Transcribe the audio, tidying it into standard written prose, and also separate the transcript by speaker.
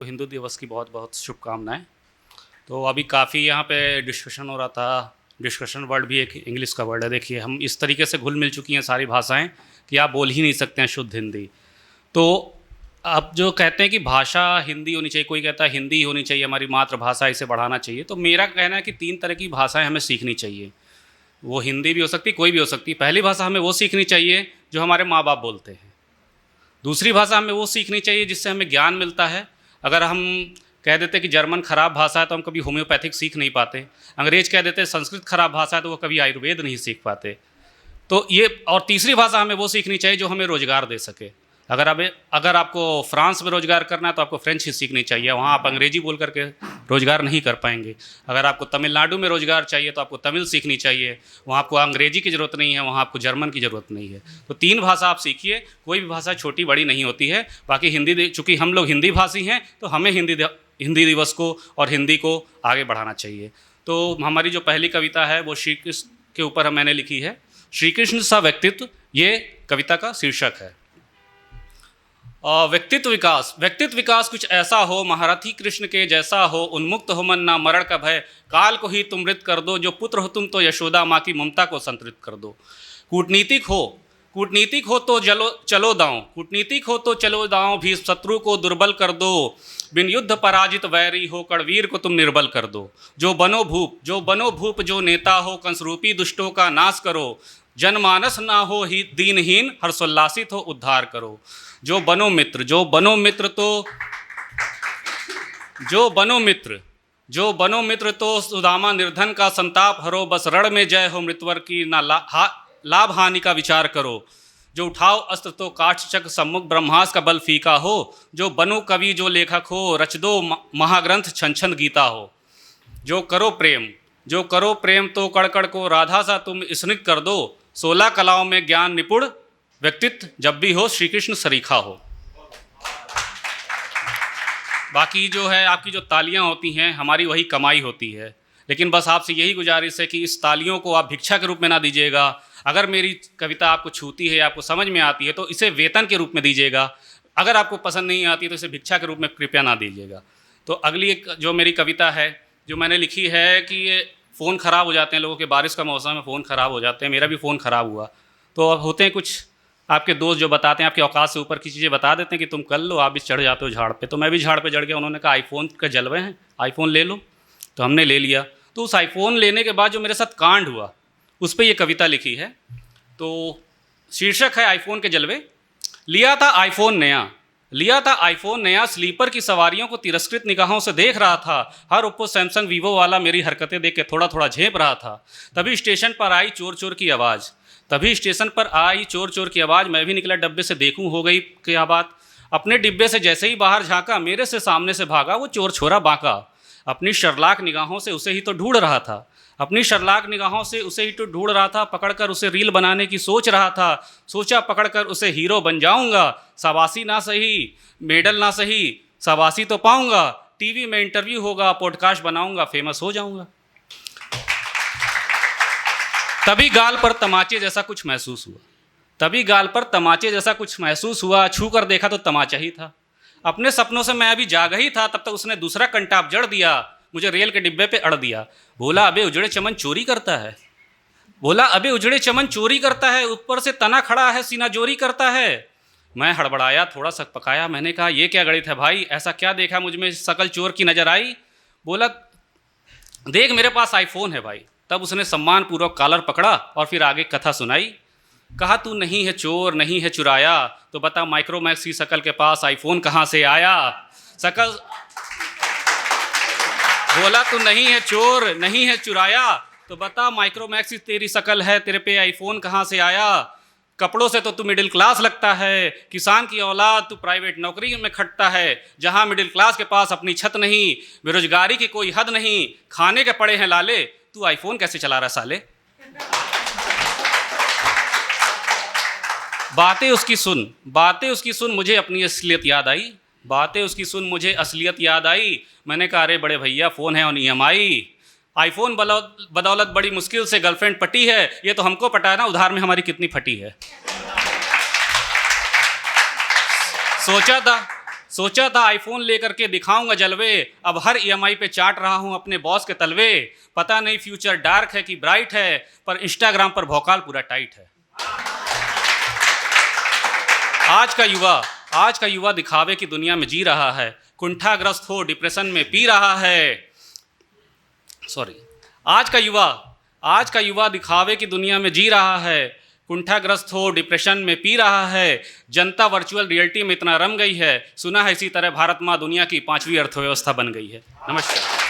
Speaker 1: हिंदू दिवस की बहुत बहुत शुभकामनाएं। तो अभी काफ़ी यहाँ पे डिस्कशन हो रहा था। डिस्कशन वर्ड भी एक इंग्लिश का वर्ड है। देखिए, हम इस तरीके से घुल मिल चुकी हैं सारी भाषाएं कि आप बोल ही नहीं सकते हैं शुद्ध हिंदी। तो आप जो कहते हैं कि भाषा हिंदी होनी चाहिए, कोई कहता है हिंदी होनी चाहिए, हमारी मातृभाषा, इसे बढ़ाना चाहिए। तो मेरा कहना है कि 3 तरह की भाषाएं हमें सीखनी चाहिए। वो हिंदी भी हो सकती, कोई भी हो सकती। पहली भाषा हमें वो सीखनी चाहिए जो हमारे माँ बाप बोलते हैं। दूसरी भाषा हमें वो सीखनी चाहिए जिससे हमें ज्ञान मिलता है। अगर हम कह देते कि जर्मन खराब भाषा है तो हम कभी होम्योपैथिक सीख नहीं पाते। अंग्रेज कह देते संस्कृत खराब भाषा है तो वो कभी आयुर्वेद नहीं सीख पाते। तो ये, और तीसरी भाषा हमें वो सीखनी चाहिए जो हमें रोज़गार दे सके। अगर आपको फ्रांस में रोज़गार करना है तो आपको फ्रेंच ही सीखनी चाहिए। वहाँ आप अंग्रेजी बोल करके रोज़गार नहीं कर पाएंगे। अगर आपको तमिलनाडु में रोज़गार चाहिए तो आपको तमिल सीखनी चाहिए। वहाँ आपको अंग्रेजी की ज़रूरत नहीं है, वहाँ आपको जर्मन की ज़रूरत नहीं है। तो 3 भाषा आप सीखिए। कोई भी भाषा छोटी बड़ी नहीं होती है। बाकी हिंदी, चूँकि हम लोग हिंदी भाषी हैं तो हमें हिंदी दिवस को और हिंदी को आगे बढ़ाना चाहिए। तो हमारी जो पहली कविता है वो श्री कृष्ण के ऊपर मैंने लिखी है। श्री कृष्ण सा व्यक्तित्व, ये कविता का शीर्षक है। व्यक्तित्व विकास कुछ ऐसा हो, महारथी कृष्ण के जैसा हो, उन्मुक्त हो मन ना मरण का भय, काल को ही तुम मृत कर दो, जो पुत्र हो तुम तो यशोदा माँ की ममता को संतृप्त कर दो। कूटनीतिक हो तो चलो दांव, कूटनीतिक हो तो चलो दांव, भी शत्रु को दुर्बल कर दो, बिन युद्ध पराजित वैरी हो, कड़वीर को तुम निर्बल कर दो। जो बनो भूप जो नेता हो, कंसरूपी दुष्टों का नाश करो, जनमानस ना हो ही दीनहीन, हर्षोल्लासित हो उद्धार करो। जो बनो मित्र तो सुदामा निर्धन का संताप हरो, बस रण में जय हो मृतवर की, ना लाभ हानि का विचार करो। जो उठाओ अस्त्र तो काठ चक्र सम्मुख, ब्रह्मास्त्र का बल फीका हो, जो बनो कवि जो लेखक हो, रच दो महाग्रंथ छन छन गीता हो। जो करो प्रेम तो कड़कड़ को राधा सा तुम स्निग्ध कर दो, 16 कलाओं में ज्ञान निपुण, व्यक्तित्व जब भी हो श्री कृष्ण सरीखा हो। बाकी जो है आपकी जो तालियां होती हैं हमारी वही कमाई होती है। लेकिन बस आपसे यही गुजारिश है कि इस तालियों को आप भिक्षा के रूप में ना दीजिएगा। अगर मेरी कविता आपको छूती है, आपको समझ में आती है तो इसे वेतन के रूप में दीजिएगा। अगर आपको पसंद नहीं आती तो इसे भिक्षा के रूप में कृपया ना दीजिएगा। तो अगली एक जो मेरी कविता है जो मैंने लिखी है कि ये फ़ोन ख़राब हो जाते हैं लोगों के, बारिश का मौसम है, फ़ोन ख़राब हो जाते हैं। मेरा भी फ़ोन ख़राब हुआ। तो अब होते हैं कुछ आपके दोस्त जो बताते हैं, आपके औकात से ऊपर की चीज़ें बता देते हैं कि तुम कर लो, आप भी चढ़ जाते हो झाड़ पे। तो मैं भी झाड़ पे चढ़ गया। उन्होंने कहा आईफोन के जलवे हैं, आईफोन ले लो। तो हमने ले लिया। तो उस आईफोन लेने के बाद जो मेरे साथ कांड हुआ उस पर ये कविता लिखी है। तो शीर्षक है आईफोन के जलवे। लिया था आईफोन नया, स्लीपर की सवारियों को तिरस्कृत निगाहों से देख रहा था। हर ओप्पो सैमसंग वीवो वाला मेरी हरकतें देख के थोड़ा थोड़ा झेप रहा था। तभी स्टेशन पर आई चोर चोर की आवाज़। मैं भी निकला डब्बे से, देखूं हो गई क्या बात। अपने डिब्बे से जैसे ही बाहर झांका, मेरे से सामने से भागा वो चोर छोरा बांका। अपनी शर्लाक निगाहों से उसे ही तो ढूंढ रहा था। पकड़कर उसे रील बनाने की सोच रहा था। सोचा पकड़कर उसे हीरो बन जाऊंगा। शाबाशी ना सही, मेडल ना सही, शाबाशी तो पाऊंगा। टीवी में इंटरव्यू होगा, पॉडकास्ट बनाऊंगा, फेमस हो जाऊंगा। तभी गाल पर तमाचे जैसा कुछ महसूस हुआ। छू कर देखा तो तमाचा ही था। अपने सपनों से मैं अभी जागा ही था, तब तक उसने दूसरा कंटाप जड़ दिया, मुझे रेल के डिब्बे पे अड़ दिया। बोला अबे उजड़े चमन चोरी करता है, ऊपर से तना खड़ा है, सीना जोरी करता है। मैं हड़बड़ाया, थोड़ा सा पकाया। मैंने कहा ये क्या गणित है भाई, ऐसा क्या देखा मुझ में शकल चोर की नजर आई। बोला देख मेरे पास आईफोन है भाई। तब उसने सम्मान पूर्वक कॉलर पकड़ा और फिर आगे कथा सुनाई। कहा तू नहीं है चोर, नहीं है चुराया, तो बता माइक्रोमैक्स की शकल के पास आईफोन कहाँ से आया। बोला तू नहीं है चोर, नहीं है चुराया, तो बता माइक्रोमैक्स की तेरी शकल है, तेरे पे आईफोन कहाँ से आया। कपड़ों से तो तू मिडिल क्लास लगता है, किसान की औलाद, तू प्राइवेट नौकरी में खटता है, जहाँ मिडिल क्लास के पास अपनी छत नहीं, बेरोजगारी की कोई हद नहीं, खाने के पड़े हैं लाले, तू आईफोन कैसे चला रहा साले। बातें उसकी सुन मुझे अपनी असलियत याद आई। मैंने कहा अरे बड़े भैया फ़ोन है ऑन EMI। आईफोन बदौलत बड़ी मुश्किल से गर्लफ्रेंड पटी है, ये तो हमको पता है ना उधार में हमारी कितनी फटी है। सोचा था आईफोन लेकर के दिखाऊंगा जलवे, अब हर ईएमआई पे चाट रहा हूं अपने बॉस के तलवे। पता नहीं फ्यूचर डार्क है कि ब्राइट है, पर इंस्टाग्राम पर भौकाल पूरा टाइट है। आज का युवा दिखावे की दुनिया में जी रहा है, कुंठाग्रस्त हो डिप्रेशन में पी रहा है। आज का युवा दिखावे की दुनिया में जी रहा है, कुंठाग्रस्त हो डिप्रेशन में पी रहा है। जनता वर्चुअल रियलिटी में इतना रम गई है, सुना है इसी तरह भारत माँ दुनिया की 5वीं अर्थव्यवस्था बन गई है। नमस्कार।